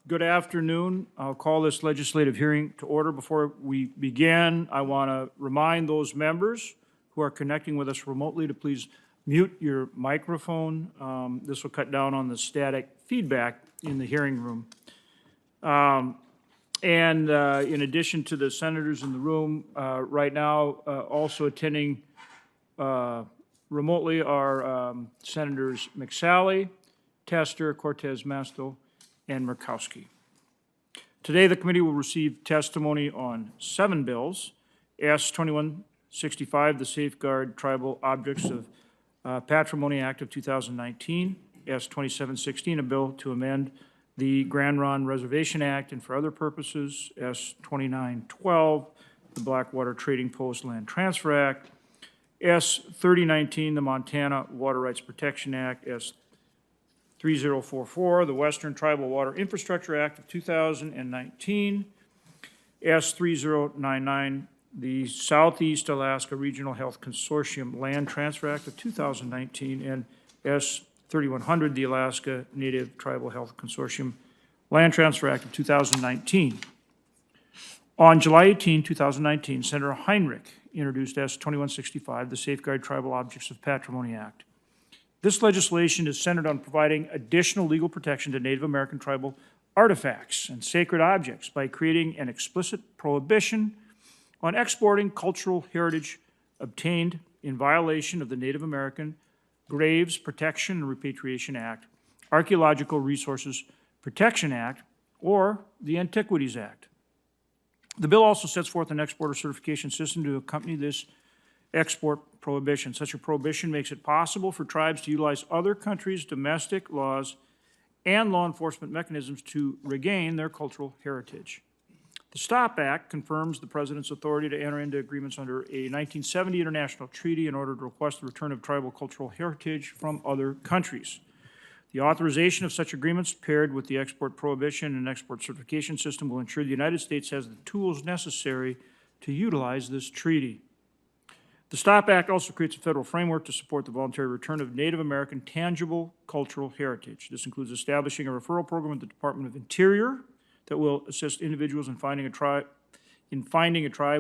Good afternoon. I'll call this legislative hearing to order. Before we begin, I want to remind those members who are connecting with us remotely to please mute your microphone. This will cut down on the static feedback in the hearing room. In addition to the senators in the room right now, also attending remotely are Senators McSally, Tester, Cortez Masto, and Murkowski. Today, the committee will receive testimony on 7 bills: S.2165, the Safeguard Tribal Objects of Patrimony Act of 2019, S.2716, a bill to amend the Grand Ronde Reservation Act and for other purposes, S.2912, the Blackwater Trading Post Land Transfer Act, S.3019, the Montana Water Rights Protection Act, S.3044, the Western Tribal Water Infrastructure Act of 2019, S.3099, the Southeast Alaska Regional Health Consortium Land Transfer Act of 2019, and S.3100, the Alaska Native Tribal Health Consortium Land Transfer Act of 2019. On July 18, 2019, Senator Heinrich introduced S.2165, the Safeguard Tribal Objects of Patrimony Act. This legislation is centered on providing additional legal protection to Native American tribal artifacts and sacred objects by creating an explicit prohibition on exporting cultural heritage obtained in violation of the Native American Graves Protection and Repatriation Act, Archaeological Resources Protection Act, or the Antiquities Act. The bill also sets forth an exporter certification system to accompany this export prohibition. Such a prohibition makes it possible for tribes to utilize other countries' domestic laws and law enforcement mechanisms to regain their cultural heritage. The STOP Act confirms the President's authority to enter into agreements under a 1970 international treaty in order to request the return of tribal cultural heritage from other countries. The authorization of such agreements paired with the export prohibition and export certification system will ensure the United States has the tools necessary to utilize this treaty. The STOP Act also creates a federal framework to support the voluntary return of Native American tangible cultural heritage. This includes establishing a referral program at the Department of Interior that will assist individuals in finding a tribe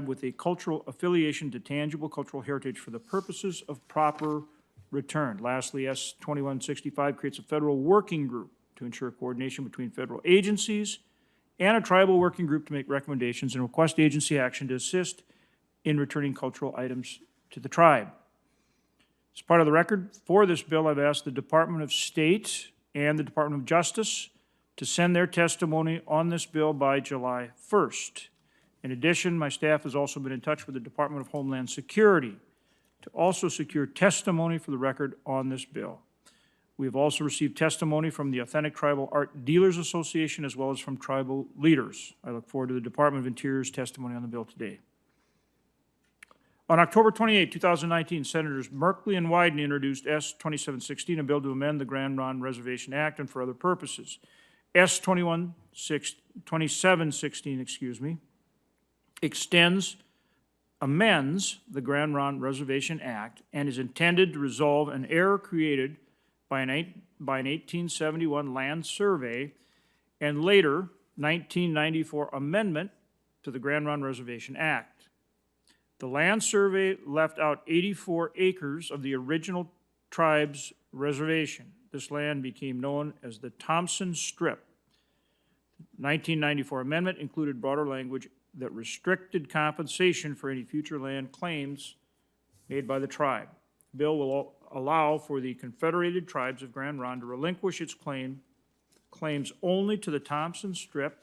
with a cultural affiliation to tangible cultural heritage for the purposes of proper return. Lastly, S.2165 creates a federal working group to ensure coordination between federal agencies and a tribal working group to make recommendations and request agency action to assist in returning cultural items to the tribe. As part of the record for this bill, I've asked the Department of State and the Department of Justice to send their testimony on this bill by July 1st. In addition, my staff has also been in touch with the Department of Homeland Security to also secure testimony for the record on this bill. We have also received testimony from the Authentic Tribal Art Dealers Association as well as from tribal leaders. I look forward to the Department of Interior's testimony on the bill today. On October 28, 2019, Senators Merkley and Wyden introduced S.2716, a bill to amend the Grand Ronde Reservation Act and for other purposes. S.2716, amends the Grand Ronde Reservation Act and is intended to resolve an error created by an 1871 land survey and later 1994 amendment to the Grand Ronde Reservation Act. The land survey left out 84 acres of the original tribe's reservation. This land became known as the Thompson Strip. The 1994 amendment included broader language that restricted compensation for any future land claims made by the tribe. The bill will allow for the Confederated Tribes of Grand Ronde to relinquish its claims only to the Thompson Strip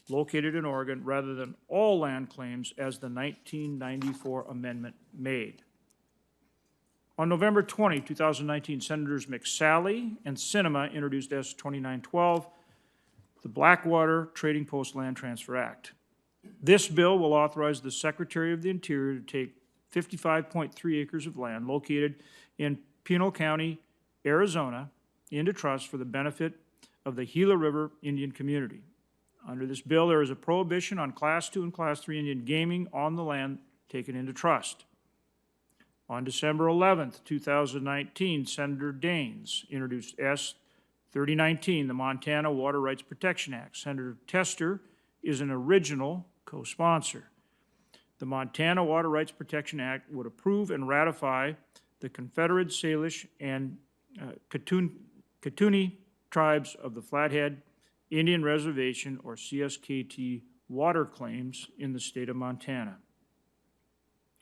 located in Oregon rather than all land claims as the 1994 amendment made. On November 20, 2019, Senators McSally and Sinema introduced S.2912, the Blackwater Trading Post Land Transfer Act. This bill will authorize the Secretary of the Interior to take 55.3 acres of land located in Pinal County, Arizona, into trust for the benefit of the Gila River Indian community. Under this bill, there is a prohibition on Class II and Class III Indian gaming on the land taken into trust. On December 11, 2019, Senator Daines introduced S.3019, the Montana Water Rights Protection Act. Senator Tester is an original co-sponsor. The Montana Water Rights Protection Act would approve and ratify the Confederate Salish and Kootenai tribes of the Flathead Indian Reservation, or CSKT, water claims in the state of Montana.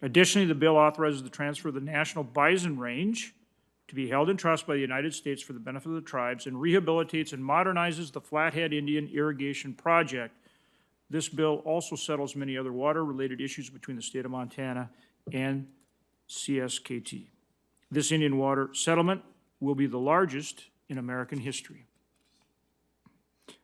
Additionally, the bill authorizes the transfer of the National Bison Range to be held in trust by the United States for the benefit of the tribes, and rehabilitates and modernizes the Flathead Indian Irrigation Project. This bill also settles many other water-related issues between the state of Montana and CSKT. This Indian water settlement will be the largest in American history.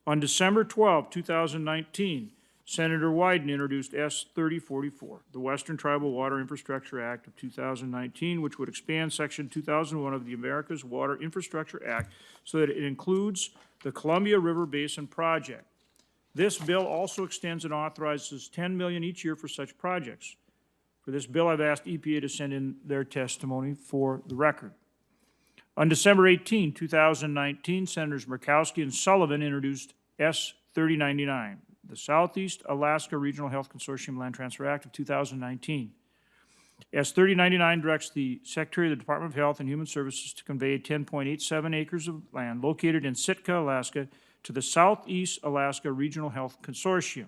On December 12, 2019, Senator Wyden introduced S.3044, the Western Tribal Water Infrastructure Act of 2019, which would expand Section 2001 of the America's Water Infrastructure Act so that it includes the Columbia River Basin Project. This bill also extends and authorizes $10 million each year for such projects. For this bill, I've asked EPA to send in their testimony for the record. On December 18, 2019, Senators Murkowski and Sullivan introduced S.3099, the Southeast Alaska Regional Health Consortium Land Transfer Act of 2019. S.3099 directs the Secretary of the Department of Health and Human Services to convey 10.87 acres of land located in Sitka, Alaska, to the Southeast Alaska Regional Health Consortium.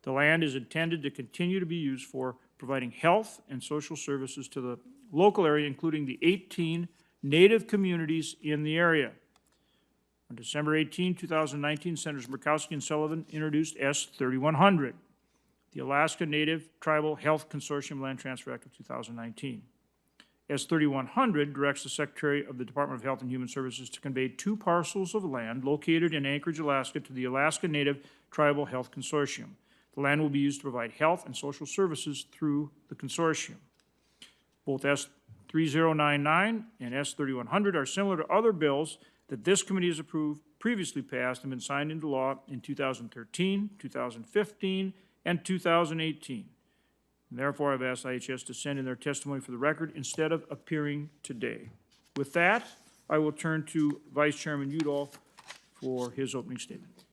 The land is intended to continue to be used for providing health and social services to the local area, including the 18 Native communities in the area. On December 18, 2019, Senators Murkowski and Sullivan introduced S.3100, the Alaska Native Tribal Health Consortium Land Transfer Act of 2019. S.3100 directs the Secretary of the Department of Health and Human Services to convey 2 parcels of land located in Anchorage, Alaska, to the Alaska Native Tribal Health Consortium. The land will be used to provide health and social services through the consortium. Both S.3099 and S.3100 are similar to other bills that this committee has approved, previously passed, and been signed into law in 2013, 2015, and 2018. And therefore, I've asked IHS to send in their testimony for the record instead of appearing today. With that, I will turn to Vice Chairman Udall for his opening statement.